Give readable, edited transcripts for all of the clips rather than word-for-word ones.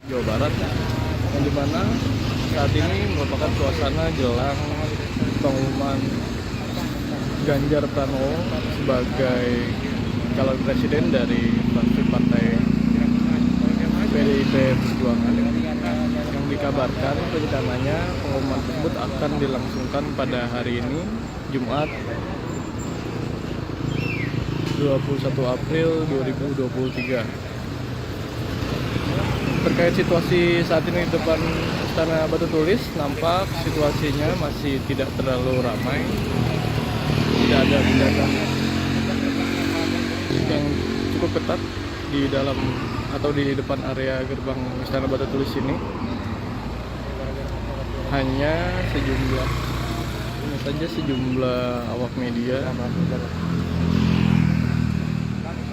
Jawa Barat, yang dimana saat ini merupakan suasana jelang pengumuman Ganjar Pranowo sebagai calon presiden dari fraksi partai PDIP Perjuangan, yang dikabarkan rencananya pengumuman tersebut akan dilangsungkan pada hari ini, Jumat 21 April 2023. Terkait situasi saat ini di depan Istana Batu Tulis, nampak situasinya masih tidak terlalu ramai. Tidak ada penjagaan yang cukup ketat di dalam atau di depan area gerbang Istana Batu Tulis ini. Hanya sejumlah awak media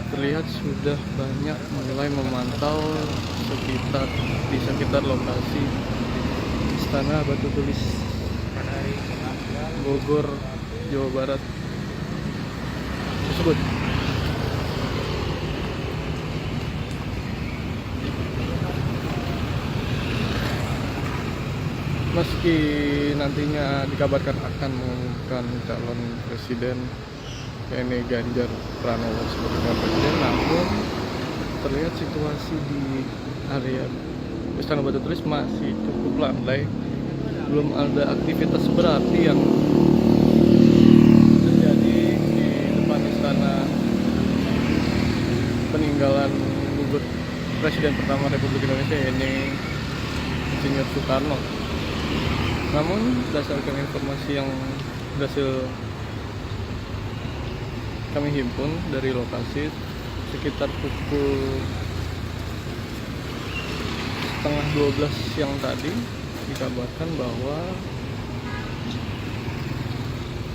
terlihat sudah banyak mulai memantau di sekitar lokasi Istana Batu Tulis, Bogor, Jawa Barat tersebut. Meski nantinya dikabarkan akan mengumumkan calon presiden, yakni Ganjar Pranowo sebagai calon presiden, namun terlihat situasi di area Istana Batu Tulis masih cukup landai. Belum ada aktivitas berarti yang terjadi di depan istana peninggalan gugur Presiden pertama Republik Indonesia, yakni Insinyur Soekarno. Namun berdasarkan informasi yang berhasil kami himpun dari lokasi, sekitar pukul 11:30 siang tadi dikabarkan bahwa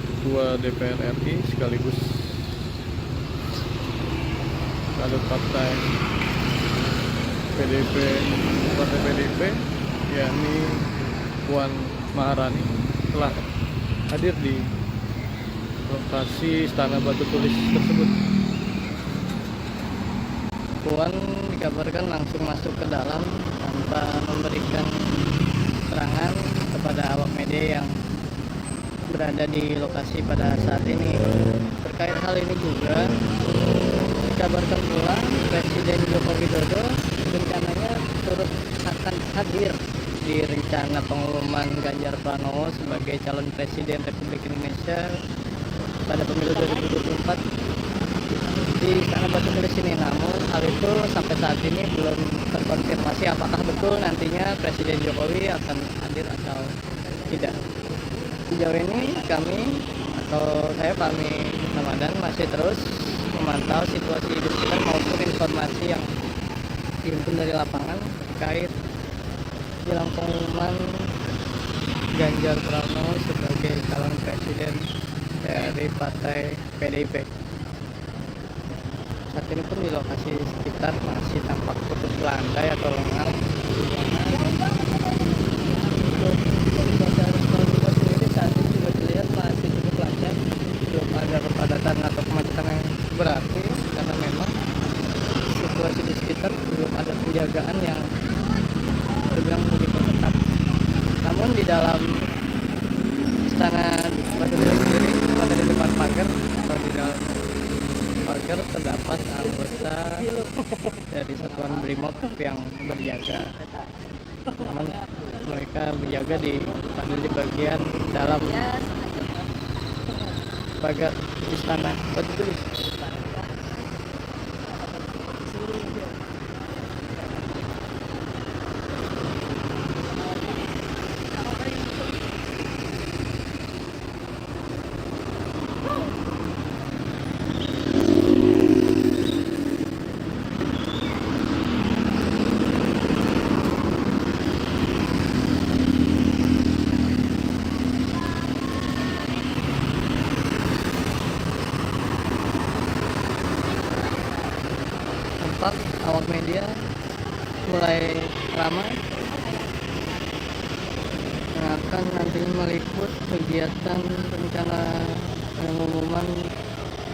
Ketua DPR RI sekaligus kader partai PDIP, yakni Puan Maharani, telah hadir di lokasi Istana Batu Tulis tersebut. Puan dikabarkan langsung masuk ke dalam tanpa memberikan keterangan kepada awak media yang berada di lokasi pada saat ini. Terkait hal ini juga dikabarkan pula Presiden Joko Widodo rencananya turut akan hadir di rencana pengumuman Ganjar Pranowo sebagai calon presiden Republik Indonesia pada pemilu 2024 di Istana Batu Tulis ini. Namun hal itu sampai saat ini belum terkonfirmasi apakah betul nantinya Presiden Jokowi akan hadir atau tidak. Sejauh ini saya Fahmi Ramadan masih terus memantau situasi di sekitar maupun informasi yang dihimpun dari lapangan terkait jelang pengumuman Ganjar Pranowo sebagai calon presiden dari partai PDIP. Saat ini pun di lokasi sekitar masih tampak cukup landai atau lengang. Sendiri saat ini juga terlihat masih cukup lancar, belum ada kepadatan atau kemacetan yang berarti, karena memang situasi di sekitar belum ada penjagaan yang terbilang begitu ketat. Namun di dalam Istana Batu Tulis sendiri, pada di depan pagar atau di dalam pagar terdapat anggota dari Satuan Brimob yang berjaga. Namun mereka berjaga di bagian dalam pagar Istana Batu Tulis. Awak media mulai ramai yang akan nantinya meliput kegiatan rencana pengumuman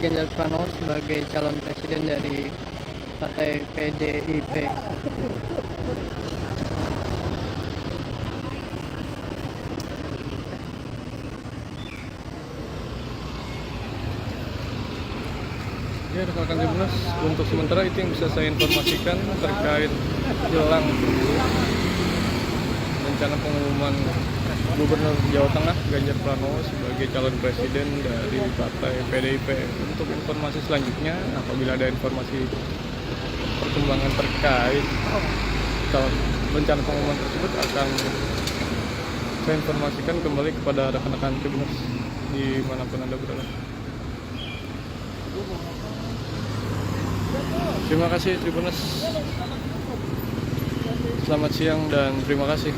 Ganjar Pranowo sebagai calon presiden dari partai PDIP. rekan-rekan Tribuners, untuk sementara itu yang bisa saya informasikan terkait jelang rencana pengumuman Gubernur Jawa Tengah Ganjar Pranowo sebagai calon presiden dari Partai PDIP. Untuk informasi selanjutnya, apabila ada informasi perkembangan terkait rencana pengumuman tersebut, akan saya informasikan kembali kepada rekan-rekan Tribuners dimanapun Anda berada. Terima kasih Tribuners. Selamat siang dan terima kasih.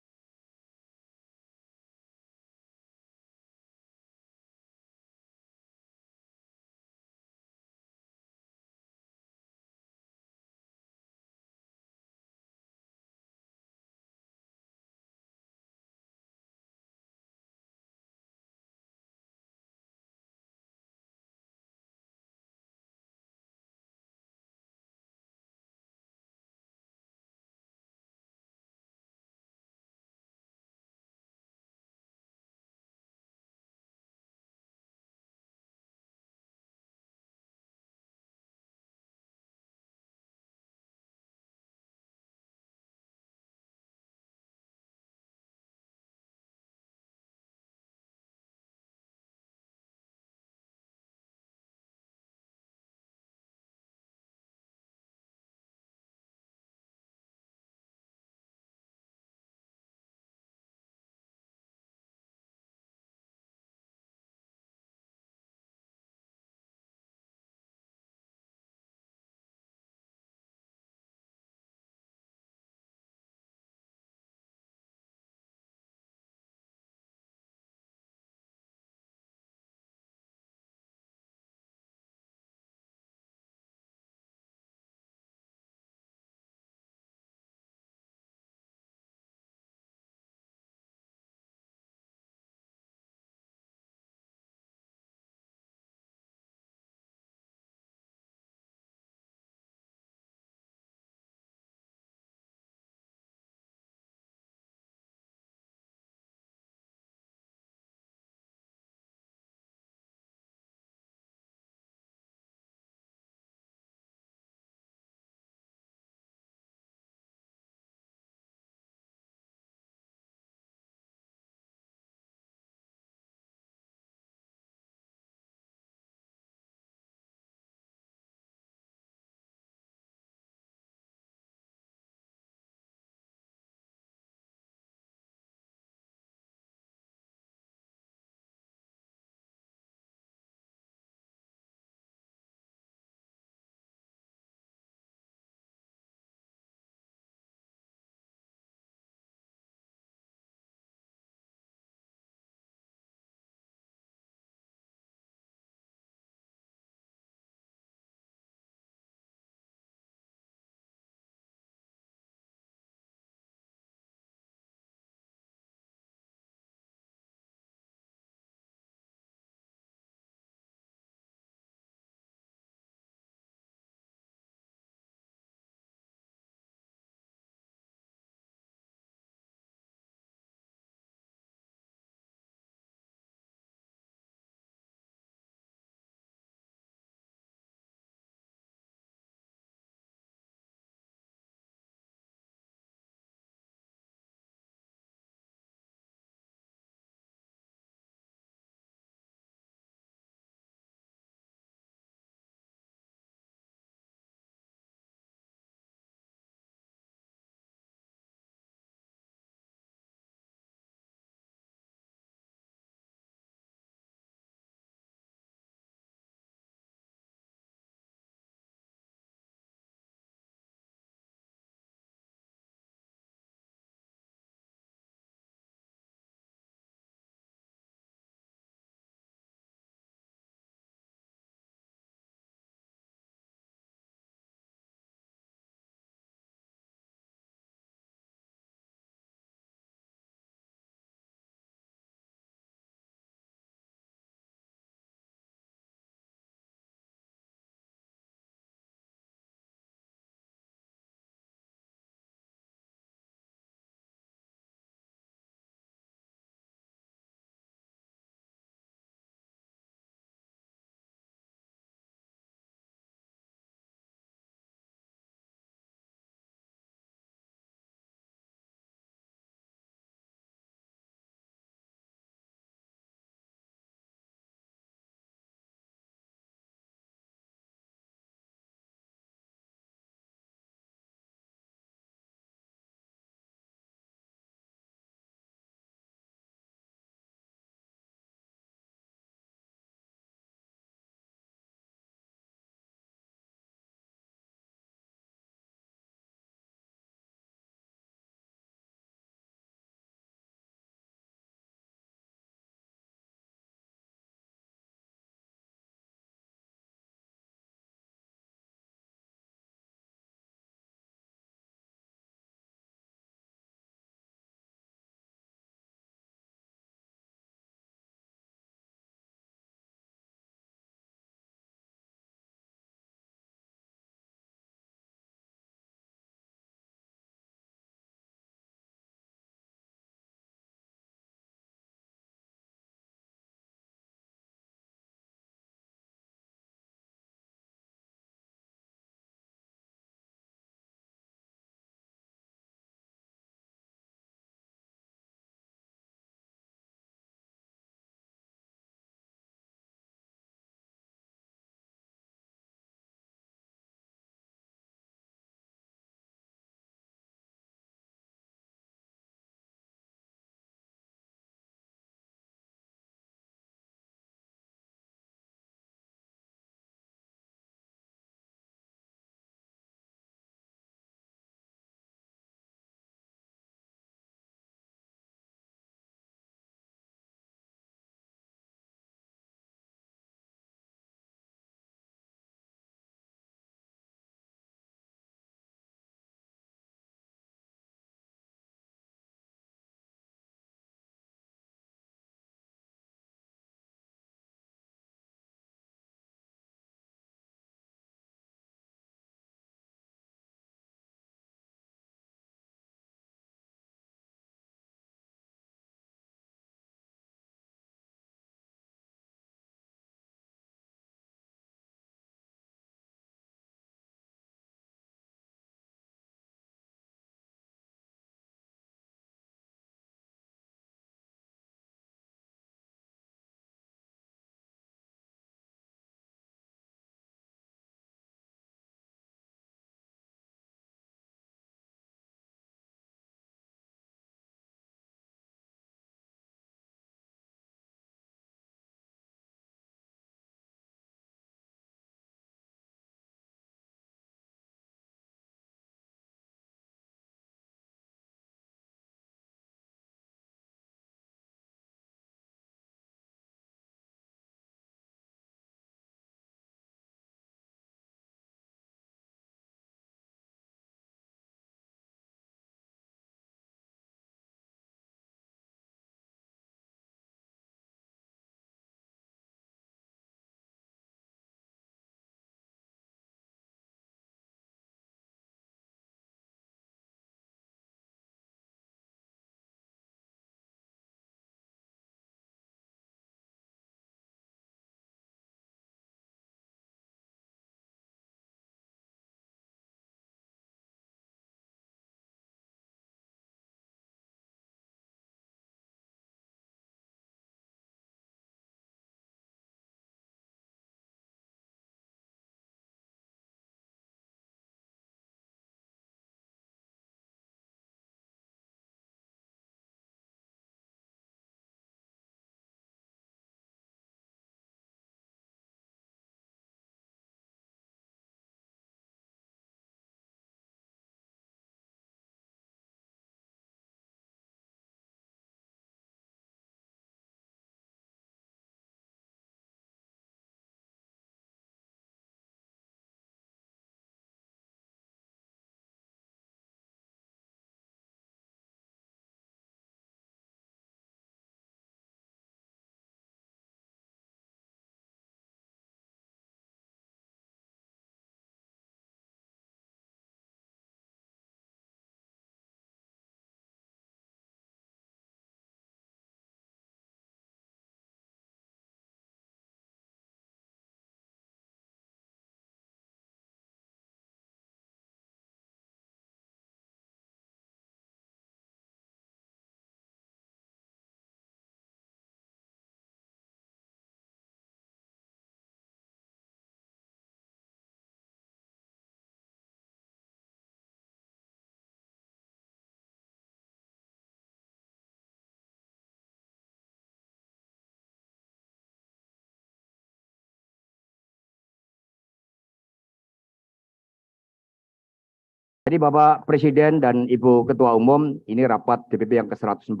Jadi Bapak Presiden dan Ibu Ketua Umum, ini rapat DPP yang ke-140. 1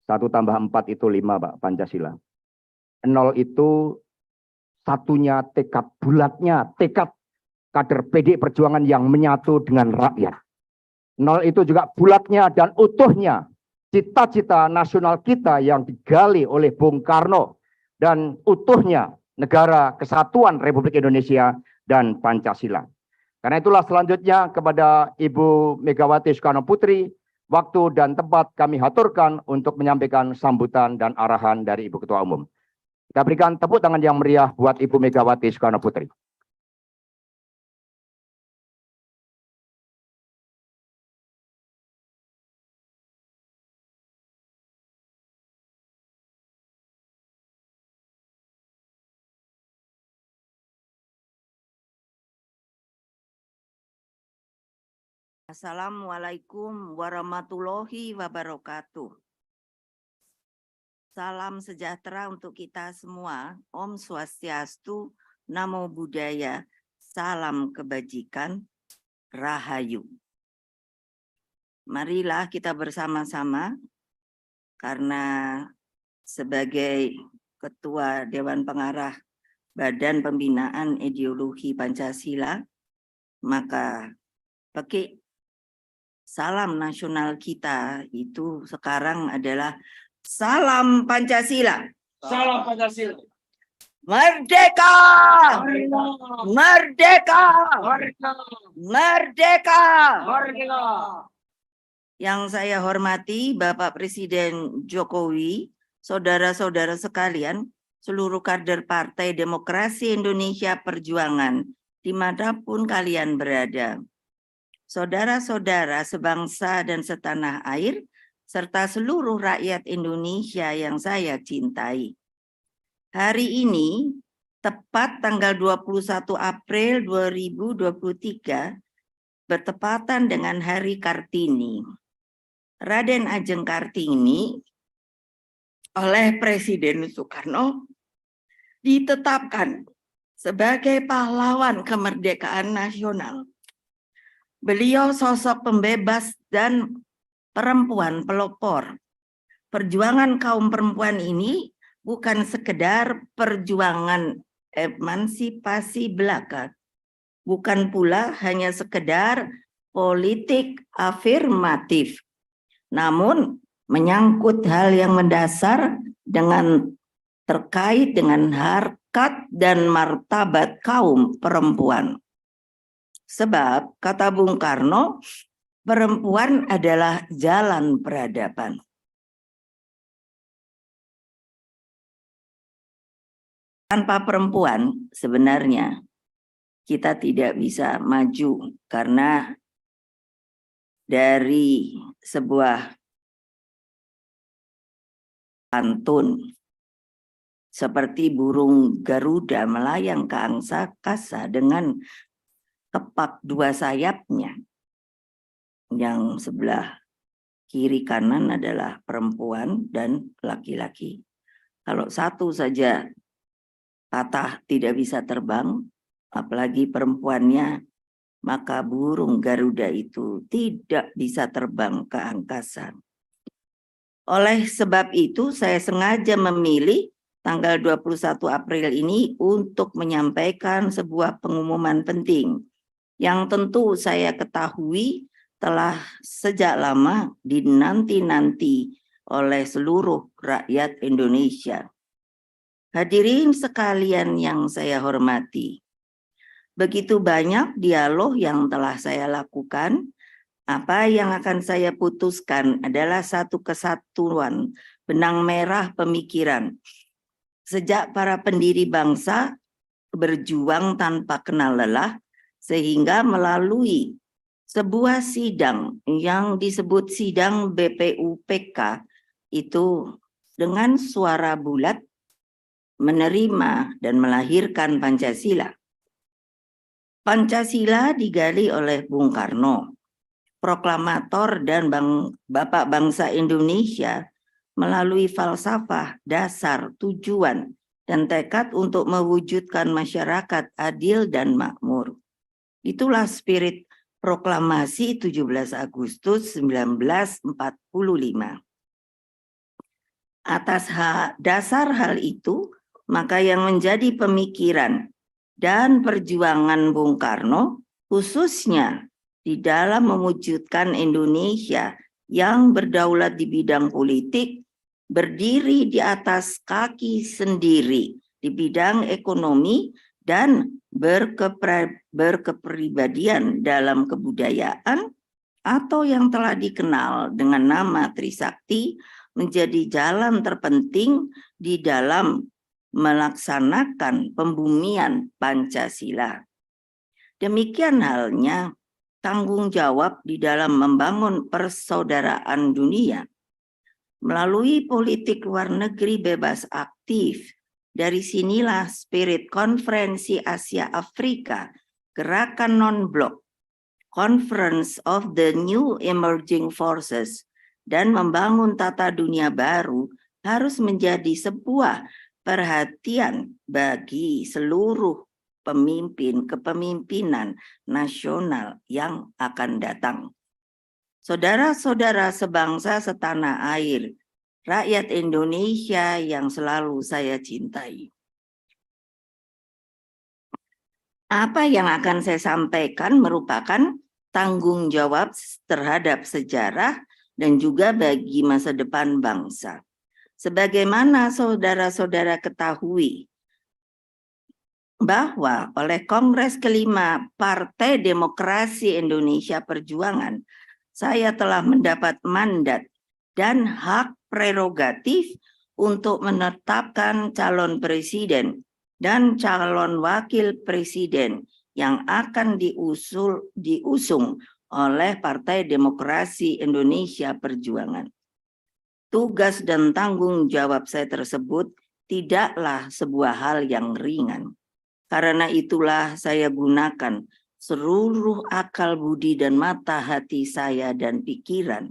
tambah 4 itu 5, Pak, Pancasila. 0 itu satunya tekad bulatnya, tekad kader PDI Perjuangan yang menyatu dengan rakyat. 0 itu juga bulatnya dan utuhnya cita-cita nasional kita yang digali oleh Bung Karno dan utuhnya negara kesatuan Republik Indonesia dan Pancasila. Karena itulah selanjutnya kepada Ibu Megawati Soekarno Putri, waktu dan tempat kami haturkan untuk menyampaikan sambutan dan arahan dari Ibu Ketua Umum. Kita berikan tepuk tangan yang meriah buat Ibu Megawati Soekarno Putri. Assalamualaikum warahmatullahi wabarakatuh. Salam sejahtera untuk kita semua. Om Swastiastu, Namo Buddhaya, salam kebajikan, Rahayu. Marilah kita bersama-sama, karena sebagai Ketua Dewan Pengarah Badan Pembinaan Ideologi Pancasila, maka pakai salam nasional kita itu sekarang adalah salam Pancasila. Salam Pancasila. Merdeka! Merdeka! Merdeka! Merdeka! Yang saya hormati Bapak Presiden Jokowi, saudara-saudara sekalian, seluruh kader Partai Demokrasi Indonesia Perjuangan, dimanapun kalian berada. Saudara-saudara sebangsa dan setanah air, serta seluruh rakyat Indonesia yang saya cintai. Hari ini, tepat tanggal 21 April 2023, bertepatan dengan Hari Kartini. Raden Ajeng Kartini oleh Presiden Soekarno ditetapkan sebagai pahlawan kemerdekaan nasional. Beliau sosok pembebas dan perempuan pelopor. Perjuangan kaum perempuan ini bukan sekedar perjuangan emansipasi belaka, bukan pula hanya sekedar politik afirmatif, namun menyangkut hal yang mendasar terkait dengan harkat dan martabat kaum perempuan. Sebab, kata Bung Karno, perempuan adalah jalan peradaban. Tanpa perempuan, sebenarnya kita tidak bisa maju, karena dari sebuah pantun seperti burung Garuda melayang ke angkasa dengan kepak dua sayapnya, yang sebelah kiri kanan adalah perempuan dan laki-laki. Kalau satu saja patah tidak bisa terbang, apalagi perempuannya, maka burung Garuda itu tidak bisa terbang ke angkasa. Oleh sebab itu, saya sengaja memilih tanggal 21 April ini untuk menyampaikan sebuah pengumuman penting yang tentu saya ketahui telah sejak lama dinanti-nanti oleh seluruh rakyat Indonesia. Hadirin sekalian yang saya hormati, begitu banyak dialog yang telah saya lakukan. Apa yang akan saya putuskan adalah satu kesatuan benang merah pemikiran. Sejak para pendiri bangsa berjuang tanpa kenal lelah, sehingga melalui sebuah sidang yang disebut sidang BPUPK itu dengan suara bulat menerima dan melahirkan Pancasila. Pancasila digali oleh Bung Karno, proklamator dan Bapak Bangsa Indonesia, melalui falsafah, dasar, tujuan, dan tekad untuk mewujudkan masyarakat adil dan makmur. Itulah spirit Proklamasi 17 Agustus 1945. Atas dasar hal itu, maka yang menjadi pemikiran dan perjuangan Bung Karno, khususnya di dalam mewujudkan Indonesia yang berdaulat di bidang politik, berdiri di atas kaki sendiri di bidang ekonomi dan berkepribadian dalam kebudayaan, atau yang telah dikenal dengan nama Trisakti, menjadi jalan terpenting di dalam melaksanakan pembumian Pancasila. Demikian halnya tanggung jawab di dalam membangun persaudaraan dunia. Melalui politik luar negeri bebas aktif, dari sinilah spirit konferensi Asia Afrika, gerakan non-blok, Conference of the New Emerging Forces, dan membangun tata dunia baru harus menjadi sebuah perhatian bagi seluruh pemimpin kepemimpinan nasional yang akan datang. Saudara-saudara sebangsa setanah air, rakyat Indonesia yang selalu saya cintai. Apa yang akan saya sampaikan merupakan tanggung jawab terhadap sejarah dan juga bagi masa depan bangsa. Sebagaimana saudara-saudara ketahui, bahwa oleh Kongres kelima Partai Demokrasi Indonesia Perjuangan, saya telah mendapat mandat dan hak prerogatif untuk menetapkan calon presiden dan calon wakil presiden yang akan diusung oleh Partai Demokrasi Indonesia Perjuangan. Tugas dan tanggung jawab saya tersebut tidaklah sebuah hal yang ringan. Karena itulah saya gunakan seluruh akal budi dan mata hati saya dan pikiran.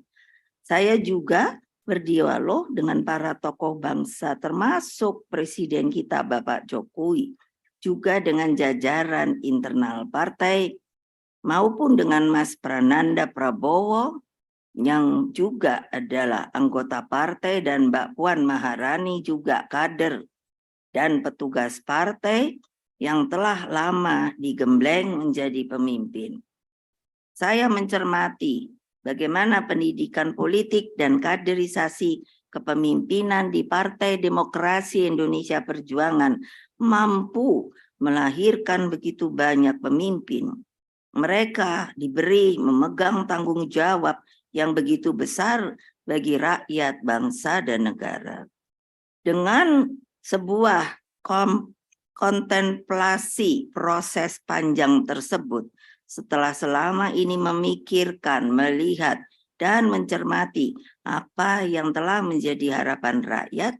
Saya juga berdialog dengan para tokoh bangsa termasuk Presiden kita Bapak Jokowi, juga dengan jajaran internal partai, maupun dengan Mas Prananda Prabowo yang juga adalah anggota partai, dan Mbak Puan Maharani juga kader dan petugas partai yang telah lama digembleng menjadi pemimpin. Saya mencermati bagaimana pendidikan politik dan kaderisasi kepemimpinan di Partai Demokrasi Indonesia Perjuangan mampu melahirkan begitu banyak pemimpin. Mereka diberi memegang tanggung jawab yang begitu besar bagi rakyat, bangsa, dan negara. Dengan sebuah kontemplasi proses panjang tersebut, setelah selama ini memikirkan, melihat, dan mencermati apa yang telah menjadi harapan rakyat,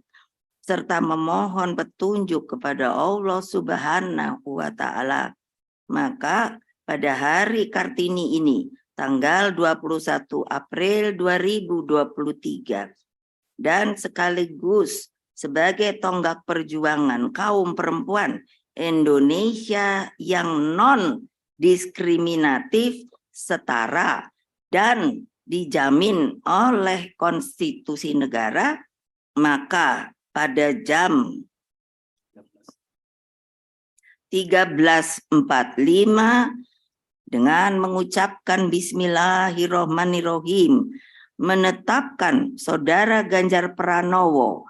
serta memohon petunjuk kepada Allah Subhanahu wa Ta'ala, maka pada hari Kartini ini, tanggal 21 April 2023, dan sekaligus sebagai tonggak perjuangan kaum perempuan Indonesia yang non-diskriminatif, setara, dan dijamin oleh konstitusi negara, maka pada jam 13.45 dengan mengucapkan Bismillahirrohmanirrohim, menetapkan Saudara Ganjar Pranowo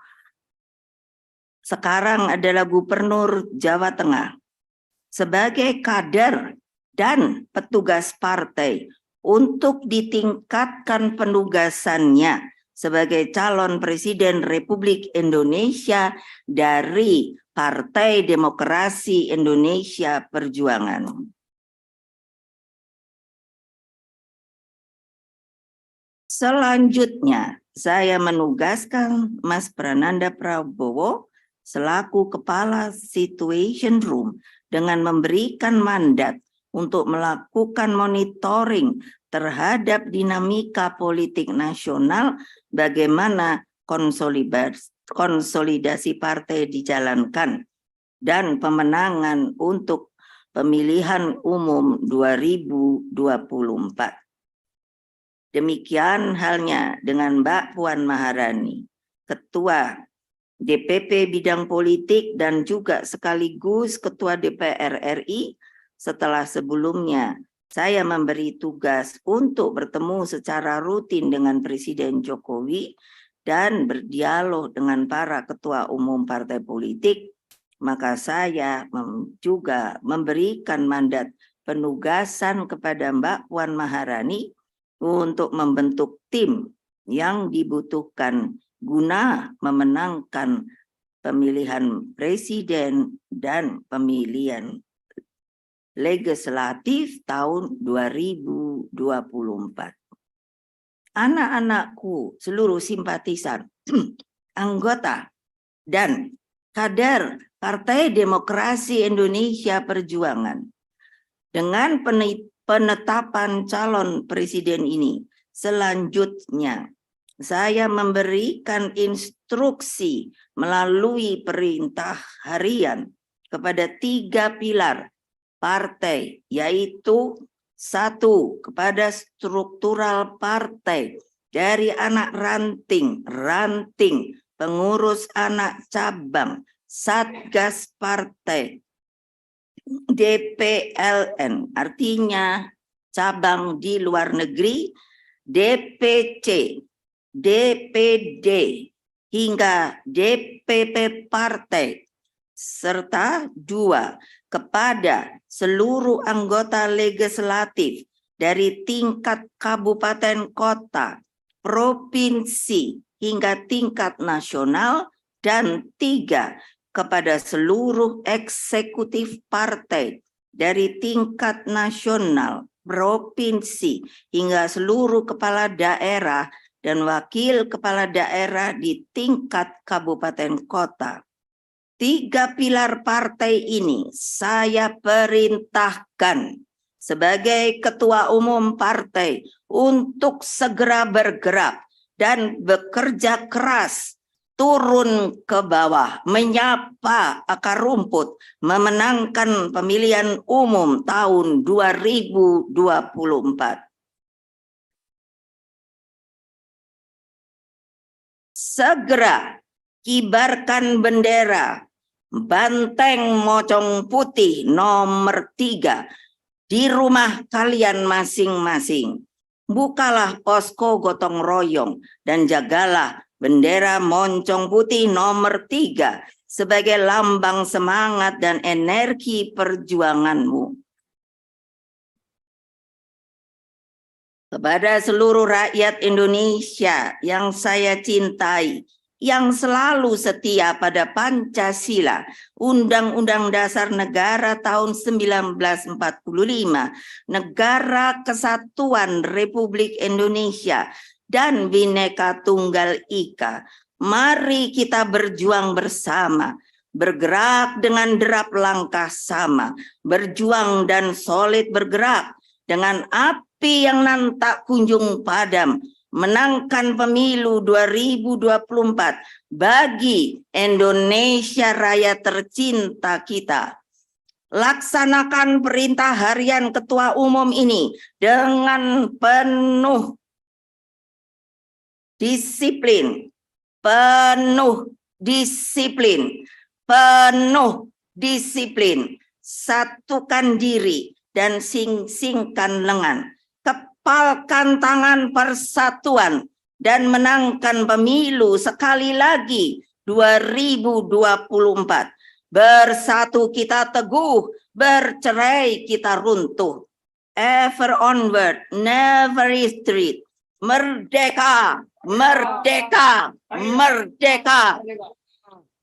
sekarang adalah Gubernur Jawa Tengah sebagai kader dan petugas partai untuk ditingkatkan penugasannya sebagai calon Presiden Republik Indonesia dari Partai Demokrasi Indonesia Perjuangan. Selanjutnya, saya menugaskan Mas Prananda Prabowo selaku Kepala Situation Room dengan memberikan mandat untuk melakukan monitoring terhadap dinamika politik nasional, bagaimana konsolidasi partai dijalankan, dan pemenangan untuk pemilihan umum 2024. Demikian halnya dengan Mbak Puan Maharani, Ketua DPP Bidang Politik dan juga sekaligus Ketua DPR RI, setelah sebelumnya saya memberi tugas untuk bertemu secara rutin dengan Presiden Jokowi dan berdialog dengan para ketua umum partai politik, maka saya juga memberikan mandat penugasan kepada Mbak Puan Maharani untuk membentuk tim yang dibutuhkan guna memenangkan pemilihan presiden dan pemilihan legislatif tahun 2024. Anak-anakku, seluruh simpatisan, anggota dan kader Partai Demokrasi Indonesia Perjuangan, dengan penetapan calon presiden ini, selanjutnya saya memberikan instruksi melalui perintah harian kepada 3 pilar partai, yaitu 1, kepada struktural partai dari anak ranting, pengurus anak cabang, satgas partai, DPLN, artinya cabang di luar negeri, DPC, DPD, hingga DPP partai, serta 2, kepada seluruh anggota legislatif dari tingkat kabupaten kota, provinsi, hingga tingkat nasional, dan 3, kepada seluruh eksekutif partai dari tingkat nasional, provinsi, hingga seluruh kepala daerah dan wakil kepala daerah di tingkat kabupaten kota. 3 pilar partai ini saya perintahkan sebagai ketua umum partai untuk segera bergerak dan bekerja keras, turun ke bawah, menyapa akar rumput, memenangkan pemilihan umum tahun 2024. Segera kibarkan bendera banteng mocong putih nomor 3 di rumah kalian masing-masing. Bukalah posko gotong royong dan jagalah bendera moncong putih nomor 3 sebagai lambang semangat dan energi perjuanganmu. Kepada seluruh rakyat Indonesia yang saya cintai, yang selalu setia pada Pancasila, Undang-Undang Dasar Negara tahun 1945, Negara Kesatuan Republik Indonesia, dan Bhinneka Tunggal Ika. Mari kita berjuang bersama, bergerak dengan derap langkah sama, berjuang dan solid bergerak dengan api yang nan tak kunjung padam, menangkan pemilu 2024 bagi Indonesia Raya tercinta kita. Laksanakan perintah harian ketua umum ini dengan penuh disiplin, satukan diri dan singkan lengan. Kepalkan tangan persatuan dan menangkan pemilu sekali lagi 2024. Bersatu kita teguh, bercerai kita runtuh. Ever onward, never retreat. Merdeka, merdeka, merdeka.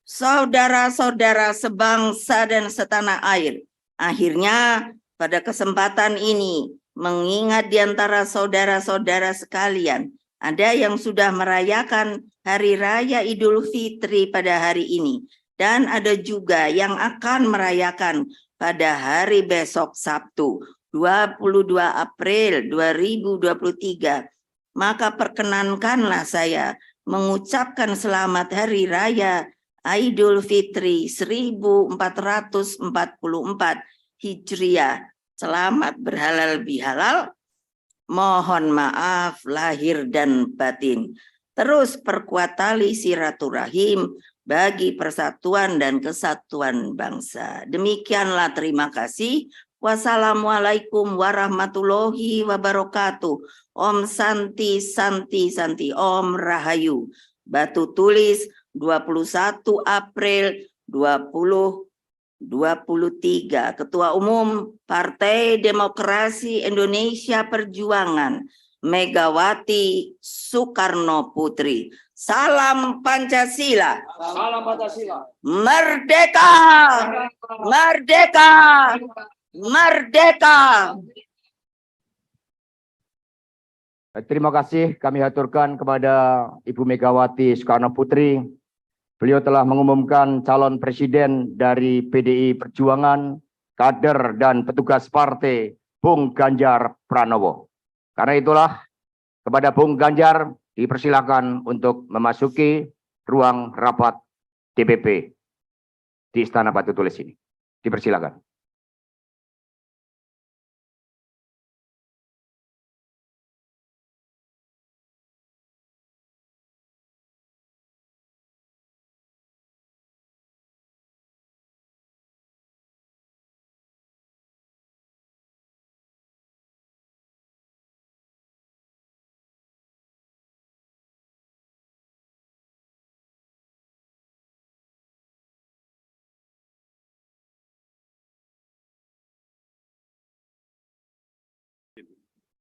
Saudara-saudara sebangsa dan setanah air, akhirnya pada kesempatan ini, mengingat di antara saudara-saudara sekalian, ada yang sudah merayakan Hari Raya Idul Fitri pada hari ini, dan ada juga yang akan merayakan pada hari besok Sabtu, 22 April 2023. Maka perkenankanlah saya mengucapkan selamat Hari Raya Idul Fitri 1444 Hijriah. Selamat berhalal bihalal. Mohon maaf lahir dan batin. Terus perkuat tali silaturahim bagi persatuan dan kesatuan bangsa. Demikianlah, terima kasih. Wassalamualaikum warahmatullahi wabarakatuh. Om Santi Santi Santi, Om Rahayu. Batu tulis 21 April 2023. Ketua Umum Partai Demokrasi Indonesia Perjuangan, Megawati Soekarno Putri. Salam Pancasila. Salam Pancasila. Merdeka! Merdeka! Merdeka! Terima kasih kami haturkan kepada Ibu Megawati Soekarno Putri. Beliau telah mengumumkan calon presiden dari PDI Perjuangan, kader dan petugas partai, Bung Ganjar Pranowo. Karena itulah, kepada Bung Ganjar dipersilakan untuk memasuki ruang rapat DPP di Istana Batu Tulis ini. Dipersilakan.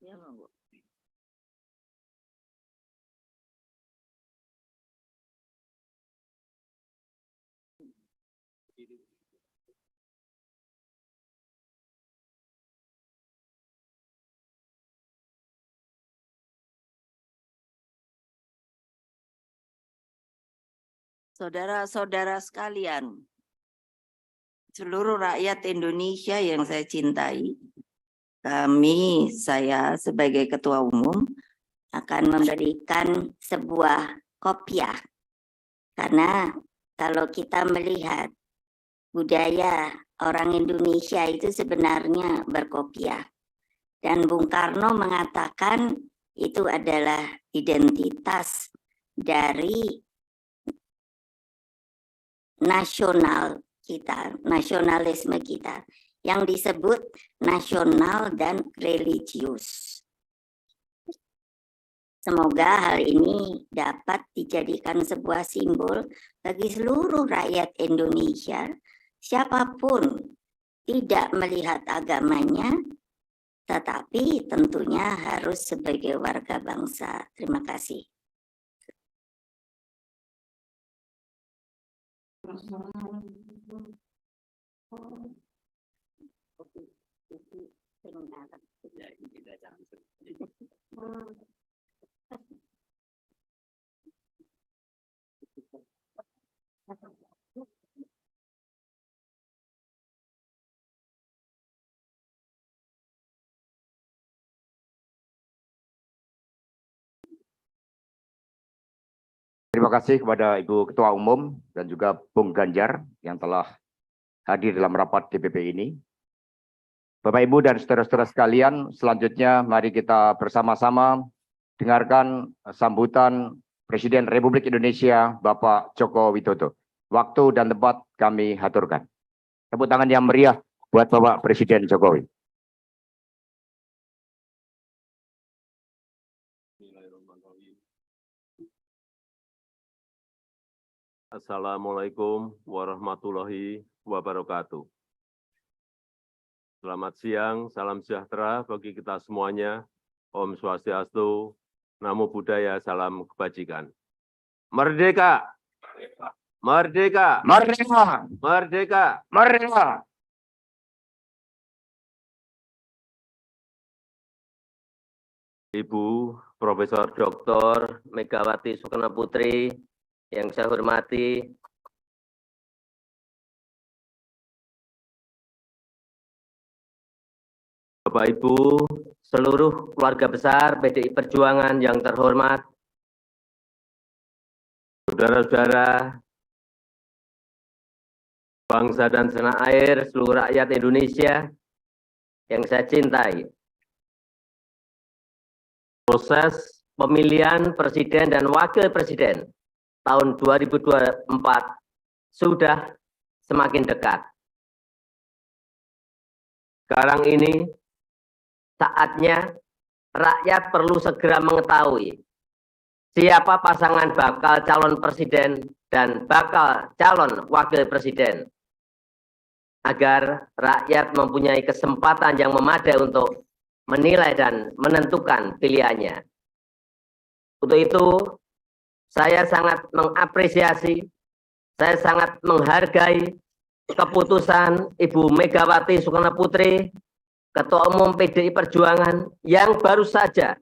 Ya, monggo. Saudara-saudara sekalian, seluruh rakyat Indonesia yang saya cintai, saya sebagai Ketua Umum akan memberikan sebuah kopiah. Karena kalau kita melihat budaya orang Indonesia itu sebenarnya berkopiah. Dan Bung Karno mengatakan itu adalah identitas dari nasional kita, nasionalisme kita, yang disebut nasional dan religius. Semoga hal ini dapat dijadikan sebuah simbol bagi seluruh rakyat Indonesia, siapapun, tidak melihat agamanya, tetapi tentunya harus sebagai warga bangsa. Terima kasih. Terima kasih kepada Ibu Ketua Umum dan juga Bung Ganjar yang telah hadir dalam rapat DPP ini. Bapak, Ibu, dan saudara-saudara sekalian, selanjutnya mari kita bersama-sama dengarkan sambutan Presiden Republik Indonesia, Bapak Joko Widodo. Waktu dan tempat kami haturkan. Tepuk tangan yang meriah buat Bapak Presiden Jokowi. Assalamualaikum warahmatullahi wabarakatuh. Selamat siang, salam sejahtera bagi kita semuanya. Om Swastiastu, Namo Buddhaya, salam kebajikan. Merdeka! Merdeka! Merdeka! Merdeka! Merdeka! Ibu Profesor Dr. Megawati Soekarno Putri, yang saya hormati, Bapak Ibu, seluruh keluarga besar PDI Perjuangan yang terhormat, saudara-saudara bangsa dan setanah air, seluruh rakyat Indonesia yang saya cintai. Proses pemilihan presiden dan wakil presiden tahun 2024 sudah semakin dekat. Sekarang ini saatnya rakyat perlu segera mengetahui siapa pasangan bakal calon presiden dan bakal calon wakil presiden, agar rakyat mempunyai kesempatan yang memadai untuk menilai dan menentukan pilihannya. Untuk itu, saya sangat mengapresiasi, saya sangat menghargai keputusan Ibu Megawati Soekarno Putri, Ketua Umum PDI Perjuangan, yang baru saja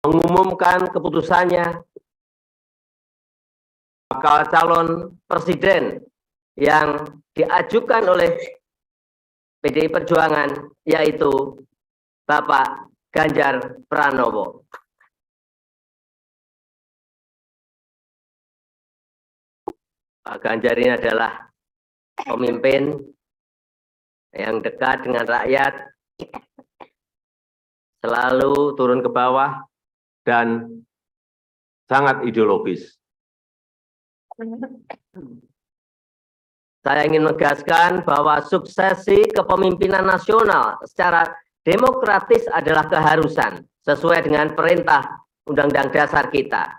mengumumkan keputusannya bakal calon presiden yang diajukan oleh PDI Perjuangan, yaitu Bapak Ganjar Pranowo. Pak Ganjar ini adalah pemimpin yang dekat dengan rakyat, selalu turun ke bawah, dan sangat ideologis. Saya ingin menegaskan bahwa suksesi kepemimpinan nasional secara demokratis adalah keharusan sesuai dengan perintah Undang-Undang Dasar kita.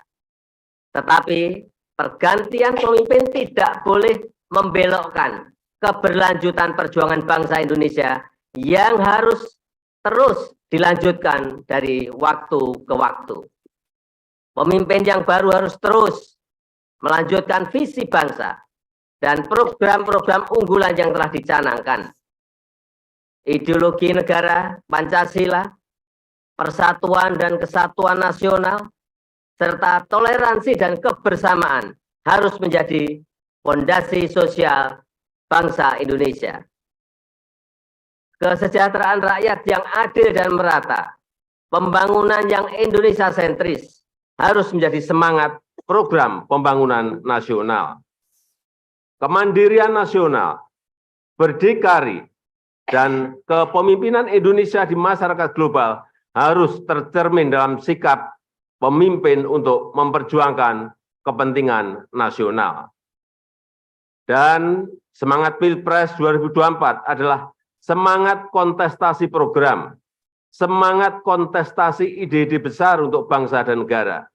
Tetapi pergantian pemimpin tidak boleh membelokkan keberlanjutan perjuangan bangsa Indonesia yang harus terus dilanjutkan dari waktu ke waktu. Pemimpin yang baru harus terus melanjutkan visi bangsa dan program-program unggulan yang telah dicanangkan. Ideologi negara, Pancasila, persatuan dan kesatuan nasional, serta toleransi dan kebersamaan harus menjadi fondasi sosial bangsa Indonesia. Kesejahteraan rakyat yang adil dan merata, pembangunan yang Indonesia sentris harus menjadi semangat program pembangunan nasional. Kemandirian nasional, berdikari, dan kepemimpinan Indonesia di masyarakat global harus tercermin dalam sikap pemimpin untuk memperjuangkan kepentingan nasional. Dan semangat Pilpres 2024 adalah semangat kontestasi program, semangat kontestasi ide-ide besar untuk bangsa dan negara.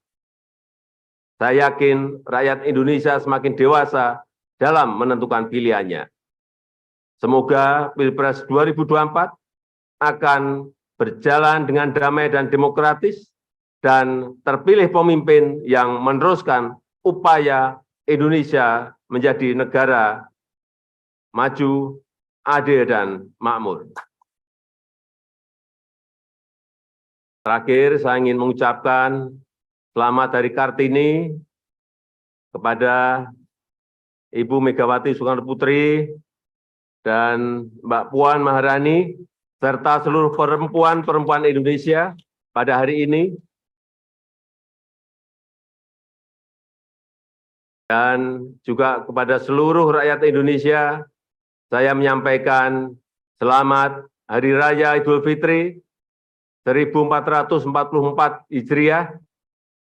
Saya yakin rakyat Indonesia semakin dewasa dalam menentukan pilihannya. Semoga Pilpres 2024 akan berjalan dengan damai dan demokratis, dan terpilih pemimpin yang meneruskan upaya Indonesia menjadi negara maju, adil, dan makmur. Terakhir, saya ingin mengucapkan selamat Hari Kartini kepada Ibu Megawati Soekarno Putri dan Mbak Puan Maharani, serta seluruh perempuan-perempuan Indonesia pada hari ini. Dan juga kepada seluruh rakyat Indonesia, saya menyampaikan selamat Hari Raya Idul Fitri 1444 Hijriah.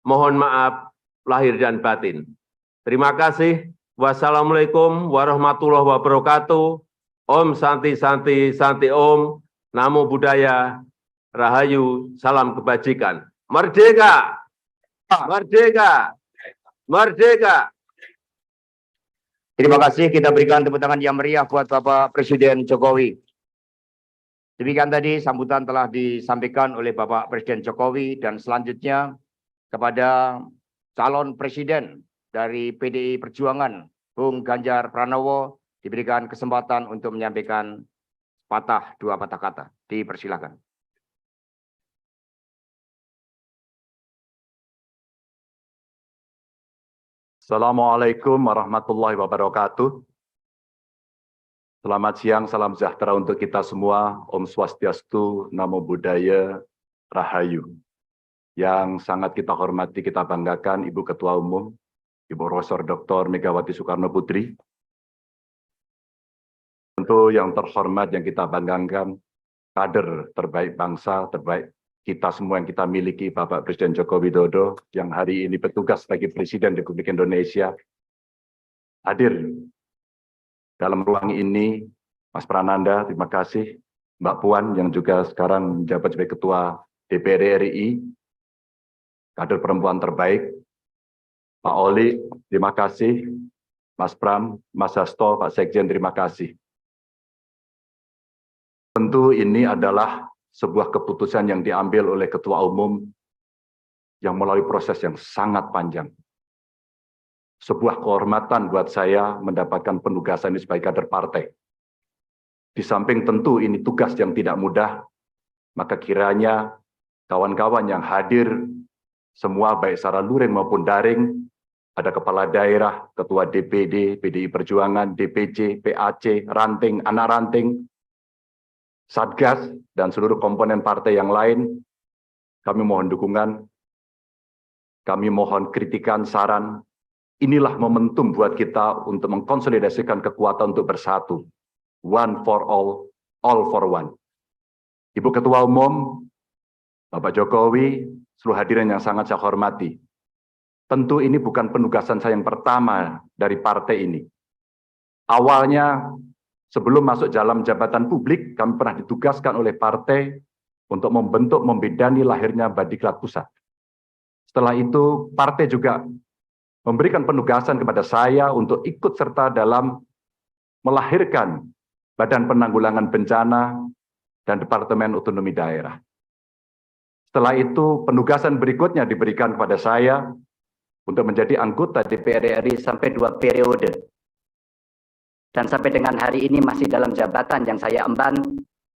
Mohon maaf lahir dan batin. Terima kasih. Wassalamualaikum warahmatullahi wabarakatuh. Om Santi Santi Santi Om. Namo Buddhaya. Rahayu. Salam kebajikan. Merdeka! Merdeka! Merdeka! Terima kasih, kita berikan tepuk tangan yang meriah buat Bapak Presiden Jokowi. Demikian tadi sambutan telah disampaikan oleh Bapak Presiden Jokowi, dan selanjutnya kepada calon presiden dari PDI Perjuangan, Bung Ganjar Pranowo, diberikan kesempatan untuk menyampaikan dua patah kata. Dipersilakan. Assalamualaikum warahmatullahi wabarakatuh. Selamat siang, salam sejahtera untuk kita semua. Om Swastiastu, Namo Buddhaya, Rahayu. Yang sangat kita hormati, kita banggakan Ibu Ketua Umum, Ibu Profesor Dr. Megawati Soekarno Putri, tentu yang terhormat yang kita banggakan, kader terbaik bangsa, terbaik kita semua yang kita miliki, Bapak Presiden Joko Widodo, yang hari ini bertugas sebagai Presiden Republik Indonesia, hadir dalam ruang ini. Mas Prananda, terima kasih. Mbak Puan, yang juga sekarang menjabat sebagai Ketua DPR RI, kader perempuan terbaik. Pak Oli, terima kasih. Mas Pram, Mas Hasto, Pak Sekjen, terima kasih. Tentu ini adalah sebuah keputusan yang diambil oleh Ketua Umum yang melalui proses yang sangat panjang. Sebuah kehormatan buat saya mendapatkan penugasan ini sebagai kader partai. Di samping tentu ini tugas yang tidak mudah, maka kiranya kawan-kawan yang hadir, semua baik secara luring maupun daring, ada kepala daerah, ketua DPD, PDI Perjuangan, DPC, PAC, ranting, anak ranting, Satgas, dan seluruh komponen partai yang lain, kami mohon dukungan, kami mohon kritikan, saran. Inilah momentum buat kita untuk mengkonsolidasikan kekuatan untuk bersatu. One for all for one. Ibu Ketua Umum, Bapak Jokowi, seluruh hadirin yang sangat saya hormati. Tentu ini bukan penugasan saya yang pertama dari partai ini. Awalnya, sebelum masuk dalam jabatan publik, kami pernah ditugaskan oleh partai untuk membentuk, membidani lahirnya Badiklat Pusat. Setelah itu, partai juga memberikan penugasan kepada saya untuk ikut serta dalam melahirkan Badan Penanggulangan Bencana dan Departemen Otonomi Daerah. Setelah itu, penugasan berikutnya diberikan kepada saya untuk menjadi anggota DPR RI sampai 2 periode. Dan sampai dengan hari ini masih dalam jabatan yang saya emban,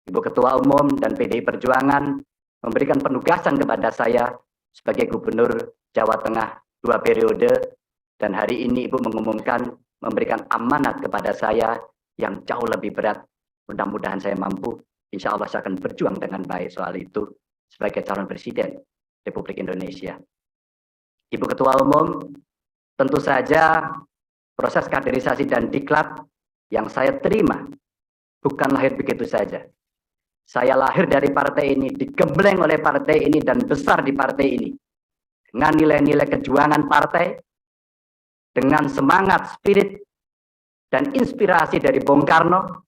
Ibu Ketua Umum dan PDI Perjuangan memberikan penugasan kepada saya sebagai Gubernur Jawa Tengah 2 periode, dan hari ini Ibu mengumumkan memberikan amanat kepada saya yang jauh lebih berat. Mudah-mudahan saya mampu. Insya Allah saya akan berjuang dengan baik soal itu sebagai calon Presiden Republik Indonesia. Ibu Ketua Umum, tentu saja proses kaderisasi dan diklat yang saya terima bukan lahir begitu saja. Saya lahir dari partai ini, digembleng oleh partai ini, dan besar di partai ini. Dengan nilai-nilai kejuangan partai, dengan semangat, spirit, dan inspirasi dari Bung Karno,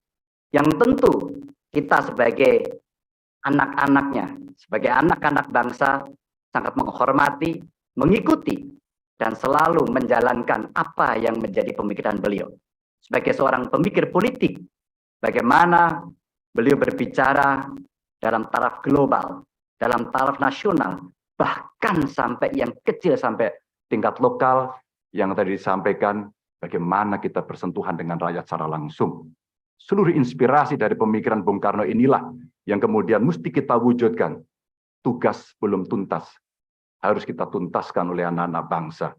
yang tentu kita sebagai anak-anaknya, sebagai anak-anak bangsa, sangat menghormati, mengikuti, dan selalu menjalankan apa yang menjadi pemikiran beliau. Sebagai seorang pemikir politik, bagaimana beliau berbicara dalam taraf global, dalam taraf nasional, bahkan sampai yang kecil, sampai tingkat lokal, yang tadi disampaikan, bagaimana kita bersentuhan dengan rakyat secara langsung. Seluruh inspirasi dari pemikiran Bung Karno inilah yang kemudian mesti kita wujudkan. Tugas belum tuntas, harus kita tuntaskan oleh anak-anak bangsa.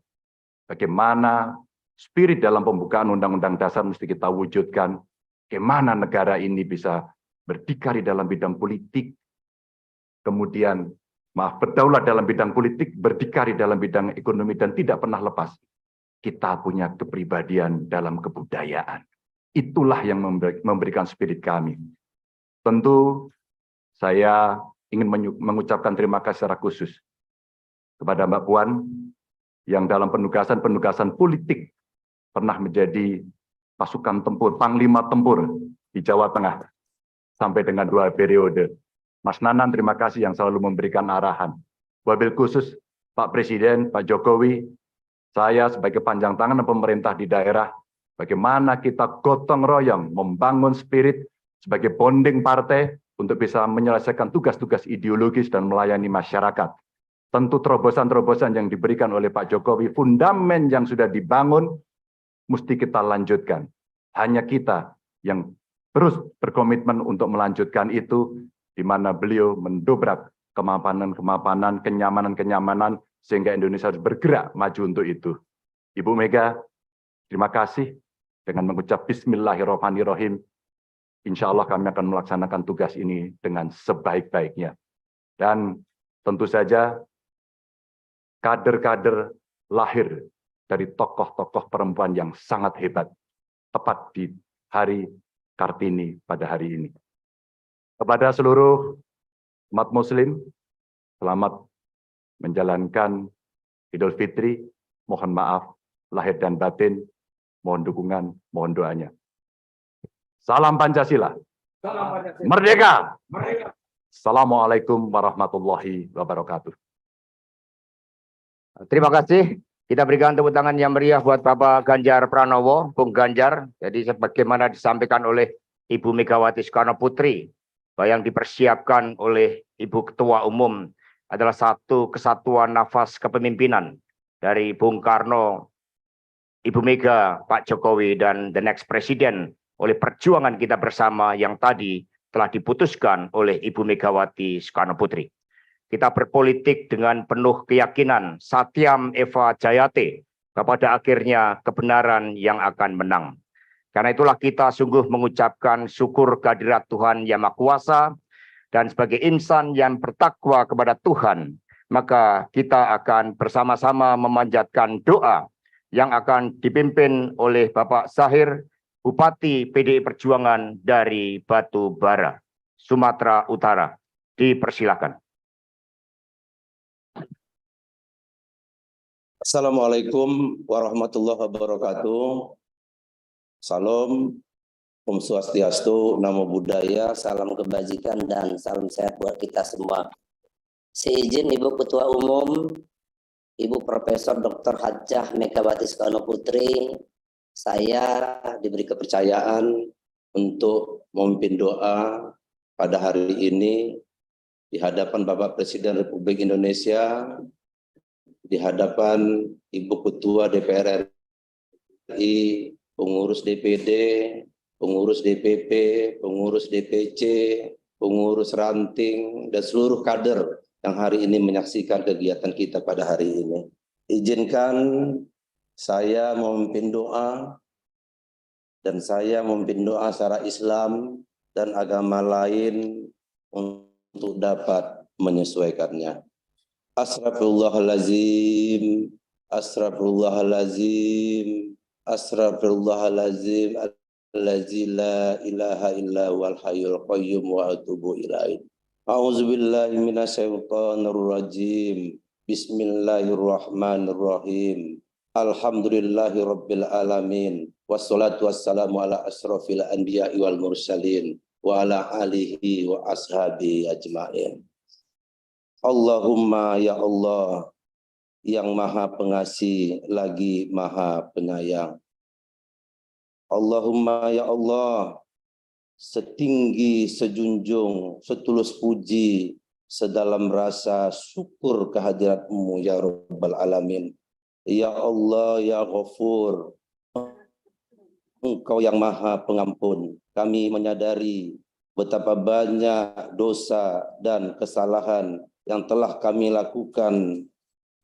Bagaimana spirit dalam pembukaan Undang-Undang Dasar mesti kita wujudkan. Bagaimana negara ini bisa berdikari dalam bidang politik, kemudian berdaulat dalam bidang politik, berdikari dalam bidang ekonomi, dan tidak pernah lepas. Kita punya kepribadian dalam kebudayaan. Itulah yang memberikan spirit kami. Tentu saya ingin mengucapkan terima kasih secara khusus kepada Mbak Puan yang dalam penugasan politik pernah menjadi pasukan tempur, panglima tempur di Jawa Tengah sampai dengan 2 periode. Mas Nanan, terima kasih yang selalu memberikan arahan. Wabil khusus Pak Presiden, Pak Jokowi, saya sebagai panjang tangan pemerintah di daerah, bagaimana kita gotong royong membangun spirit sebagai bonding partai untuk bisa menyelesaikan tugas-tugas ideologis dan melayani masyarakat. Tentu terobosan-terobosan yang diberikan oleh Pak Jokowi, fundamen yang sudah dibangun, mesti kita lanjutkan. Hanya kita yang terus berkomitmen untuk melanjutkan itu, di mana beliau mendobrak kemapanan-kemapanan, kenyamanan-kenyamanan, sehingga Indonesia harus bergerak maju untuk itu. Ibu Mega, terima kasih. Dengan mengucap Bismillahirrahmanirrahim, insya Allah kami akan melaksanakan tugas ini dengan sebaik-baiknya. Dan tentu saja kader-kader lahir dari tokoh-tokoh perempuan yang sangat hebat, tepat di Hari Kartini pada hari ini. Kepada seluruh umat Muslim, selamat menjalankan Idul Fitri. Mohon maaf lahir dan batin, mohon dukungan, mohon doanya. Salam Pancasila. Merdeka. Assalamualaikum warahmatullahi wabarakatuh. Terima kasih. Kita berikan tepuk tangan yang meriah buat Bapak Ganjar Pranowo, Bung Ganjar. Jadi sebagaimana disampaikan oleh Ibu Megawati Soekarno Putri, bahwa yang dipersiapkan oleh Ibu Ketua Umum adalah satu kesatuan nafas kepemimpinan dari Bung Karno, Ibu Mega, Pak Jokowi, dan the next Presiden oleh perjuangan kita bersama yang tadi telah diputuskan oleh Ibu Megawati Soekarno Putri. Kita berpolitik dengan penuh keyakinan, Satyam Eva Jayate, pada akhirnya kebenaran yang akan menang. Karena itulah kita sungguh mengucapkan syukur kehadirat Tuhan Yang Maha Kuasa, dan sebagai insan yang bertakwa kepada Tuhan, maka kita akan bersama-sama memanjatkan doa yang akan dipimpin oleh Bapak Zahir, Bupati PDI Perjuangan dari Batu Bara, Sumatera Utara. Dipersilakan. Assalamualaikum warahmatullahi wabarakatuh. Salam, Om Swastiastu, Namo Buddhaya, salam kebajikan dan salam sehat buat kita semua. Seizin Ibu Ketua Umum, Ibu Profesor Dr. Hajah Megawati Soekarno Putri, saya diberi kepercayaan untuk memimpin doa pada hari ini di hadapan Bapak Presiden Republik Indonesia, di hadapan Ibu Ketua DPR RI, pengurus DPD, pengurus DPP, pengurus DPC, pengurus ranting, dan seluruh kader yang hari ini menyaksikan kegiatan kita pada hari ini. Izinkan saya memimpin doa, dan saya memimpin doa secara Islam dan agama lain untuk dapat menyesuaikannya. Astaghfirullahalazim, astaghfirullahalazim, astaghfirullahalazim, allazi la ilaha illa huwal hayyul qayyum wa atubu ilaih. A'udzubillahi minasyaitonir rajim. Bismillahirrahmanirrahim. Alhamdulillahirabbil alamin. Wassalatu wassalamu ala asrofil anbiya'i wal mursalin wa ala alihi wa ashabi ajma'in. Allahumma ya Allah, yang maha pengasih lagi maha penyayang. Allahumma ya Allah, setinggi, sejunjung, setulus puji, sedalam rasa syukur kehadirat-Mu ya Rabbal Alamin. Ya Allah, ya Ghafur, Engkau yang maha pengampun. Kami menyadari betapa banyak dosa dan kesalahan yang telah kami lakukan.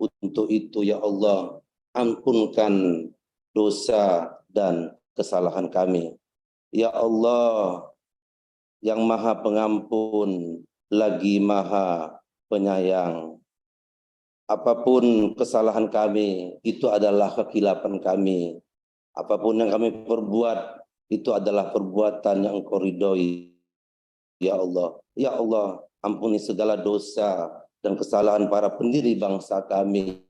Untuk itu ya Allah, ampunkan dosa dan kesalahan kami. Ya Allah, yang maha pengampun lagi maha penyayang. Apapun kesalahan kami, itu adalah kekilapan kami. Apapun yang kami perbuat, itu adalah perbuatan yang Engkau ridhoi. Ya Allah, ya Allah, ampuni segala dosa dan kesalahan para pendiri bangsa kami,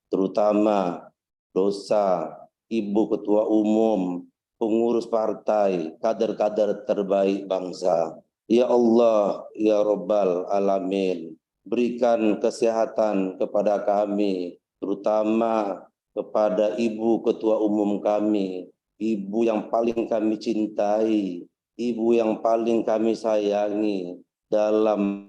terutama dosa Ibu Ketua Umum, pengurus partai, kader-kader terbaik bangsa. Ya Allah, ya Rabbal Alamin, berikan kesehatan kepada kami, terutama kepada Ibu Ketua Umum kami, Ibu yang paling kami cintai, Ibu yang paling kami sayangi dalam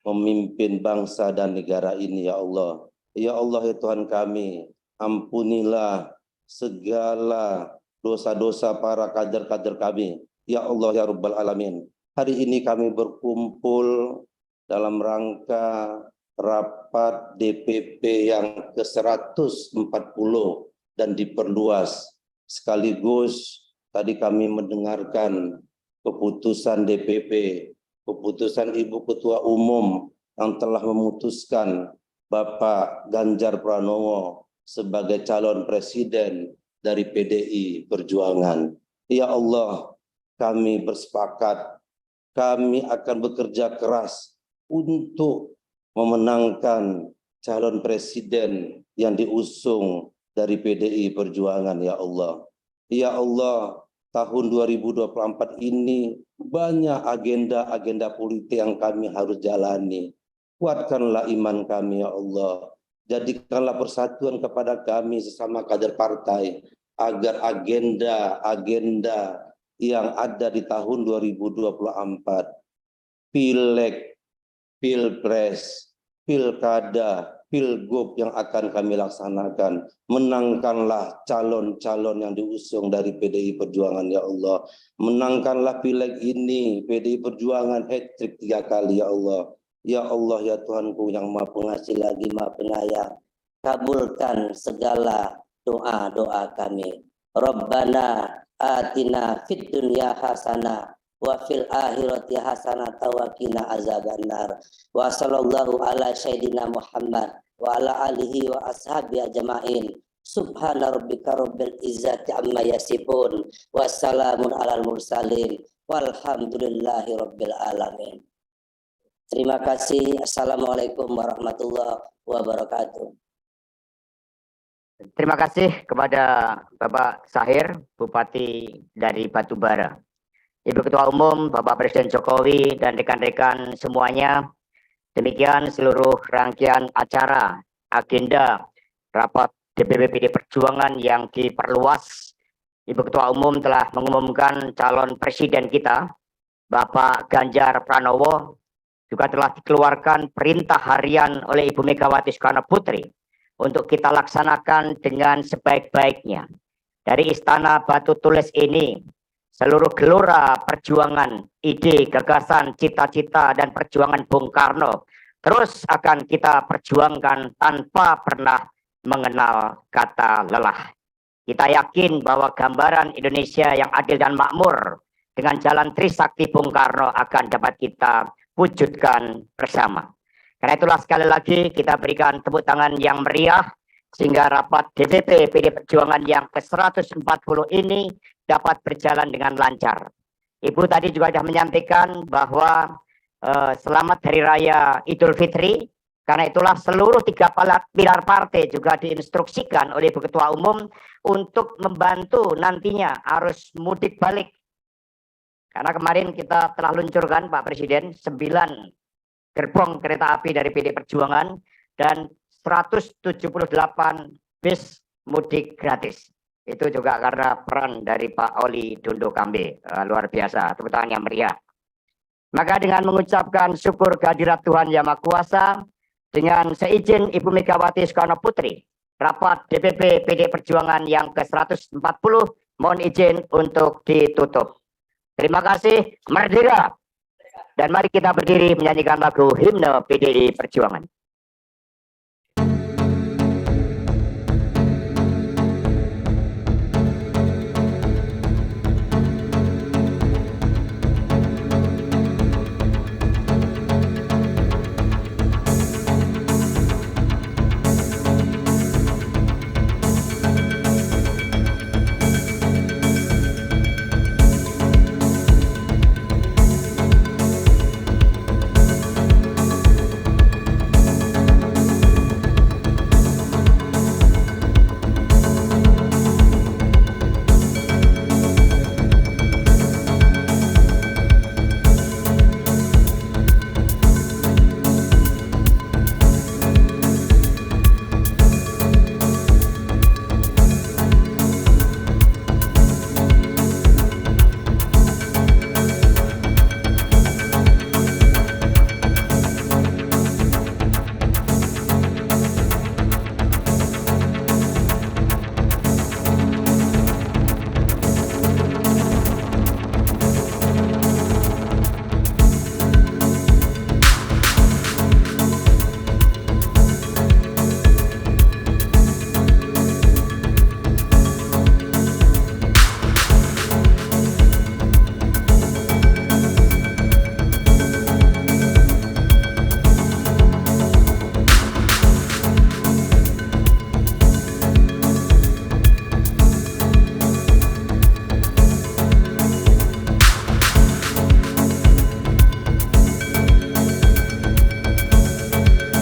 memimpin bangsa dan negara ini, ya Allah. Ya Allah, ya Tuhan kami, ampunilah segala dosa-dosa para kader-kader kami. Ya Allah, ya Rabbal Alamin. Hari ini kami berkumpul dalam rangka rapat DPP yang ke-140 dan diperluas. Sekaligus tadi kami mendengarkan keputusan DPP, keputusan Ibu Ketua Umum yang telah memutuskan Bapak Ganjar Pranowo sebagai calon presiden dari PDI Perjuangan. Ya Allah, kami bersepakat, kami akan bekerja keras untuk memenangkan calon presiden yang diusung dari PDI Perjuangan, ya Allah. Ya Allah, tahun 2024 ini banyak agenda-agenda politik yang kami harus jalani. Kuatkanlah iman kami, ya Allah. Jadikanlah persatuan kepada kami sesama kader partai, agar agenda-agenda yang ada di tahun 2024, Pileg, Pilpres, Pilkada, Pilgub yang akan kami laksanakan, menangkanlah calon-calon yang diusung dari PDI Perjuangan, ya Allah. Menangkanlah Pileg ini, PDI Perjuangan hat-trick 3 kali, ya Allah. Ya Allah, ya Tuhanku yang Maha Pengasih lagi Maha Penyayang, kabulkan segala doa-doa kami. Rabbana atina fid dunya hasanah wa fil akhirati hasanah wa qina azabannar. Wa sallallahu ala sayyidina Muhammad wa ala alihi wa ashabi ajmain. Subhana rabbika rabbil izzati amma yasifun wa salamun alal mursalin walhamdulillahi rabbil alamin. Terima kasih. Assalamualaikum warahmatullahi wabarakatuh. Terima kasih kepada Bapak Sahir, Bupati dari Batubara. Ibu Ketua Umum, Bapak Presiden Jokowi, dan rekan-rekan semuanya, demikian seluruh rangkaian acara, agenda, rapat DPP PD Perjuangan yang diperluas. Ibu Ketua Umum telah mengumumkan calon presiden kita, Bapak Ganjar Pranowo, juga telah dikeluarkan perintah harian oleh Ibu Megawati Soekarno Putri untuk kita laksanakan dengan sebaik-baiknya. Dari Istana Batu Tulis ini, seluruh gelora perjuangan, ide, gagasan, cita-cita, dan perjuangan Bung Karno terus akan kita perjuangkan tanpa pernah mengenal kata lelah. Kita yakin bahwa gambaran Indonesia yang adil dan makmur dengan jalan Trisakti Bung Karno akan dapat kita wujudkan bersama. Karena itulah sekali lagi kita berikan tepuk tangan yang meriah sehingga rapat DPP PD Perjuangan yang ke-140 ini dapat berjalan dengan lancar. Ibu tadi juga sudah menyampaikan bahwa selamat Hari Raya Idul Fitri. Karena itulah seluruh 3 pilar partai juga diinstruksikan oleh Ibu Ketua Umum untuk membantu nantinya arus mudik balik. Karena kemarin kita telah luncurkan Pak Presiden 9 gerbong kereta api dari PD Perjuangan dan 178 bis mudik gratis. Itu juga karena peran dari Pak Oli Dondo Kambe. Luar biasa, tepuk tangan yang meriah. Maka dengan mengucapkan syukur kehadirat Tuhan Yang Maha Kuasa, dengan seizin Ibu Megawati Soekarno Putri, rapat DPP PD Perjuangan yang ke-140 mohon izin untuk ditutup. Terima kasih, merdeka. Dan mari kita berdiri menyanyikan lagu himne PDI Perjuangan.